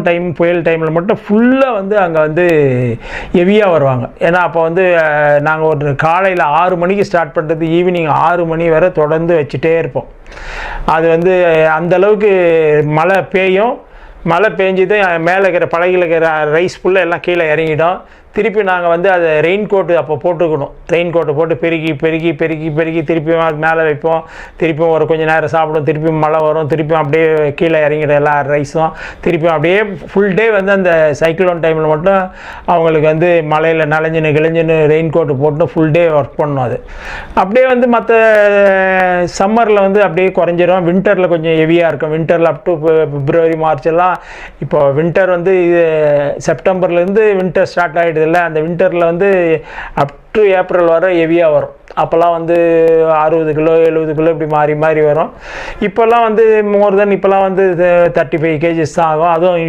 Time புயல் டைமில் மட்டும் ஃபுல்லாக வந்து அங்கே வந்து ஹெவியாக வருவாங்க. ஏன்னா அப்போ வந்து நாங்கள் ஒரு காலையில் 6 மணிக்கு ஸ்டார்ட் பண்ணுறது ஈவினிங் 6 மணி வரை தொடர்ந்து வச்சுட்டே இருப்போம். அது வந்து அந்தளவுக்கு மழை பெய்யும். மழை பெஞ்சிது மேலே இருக்கிற பழகில் இருக்கிற ரைஸ் ஃபுல்லாக எல்லாம் கீழே இறங்கிடும். திருப்பி நாங்கள் வந்து அதை ரெயின் கோட்டு அப்போ போட்டுக்கணும். ரெயின் கோட்டை போட்டு பெருக்கி திருப்பியும் அது மேலே வைப்போம். திருப்பியும் ஒரு கொஞ்சம் நேரம் சாப்பிடும். திருப்பியும் மழை வரும். திருப்பியும் அப்படியே கீழே இறங்கிடும் எல்லா ரைஸும். திருப்பியும் அப்படியே ஃபுல் டே வந்து அந்த சைக்ளோன் டைமில் மட்டும் அவங்களுக்கு வந்து மழையில் நனைஞ்சின்னு ரெயின் கோட்டு போட்டு ஃபுல் டே ஒர்க் பண்ணணும். அது அப்படியே வந்து மற்ற சம்மரில் வந்து அப்படியே குறைஞ்சிரும். வின்டரில் கொஞ்சம் ஹெவியாக இருக்கும். வின்டரில் அப் டு பிப்ரவரி மார்ச் எல்லாம். இப்போ வின்டர் வந்து இது செப்டம்பர்லேருந்து வின்டர் ஸ்டார்ட் ஆகிடுது இல்லை. அந்த வின்டரில் வந்து அப் டு ஏப்ரல் வரை ஹெவியாக வரும். அப்போல்லாம் வந்து 60 கிலோ 70 கிலோ இப்படி மாறி வரும். இப்போல்லாம் வந்து மோர் தென் இப்போல்லாம் வந்து 35 kgs தான் ஆகும். அதுவும்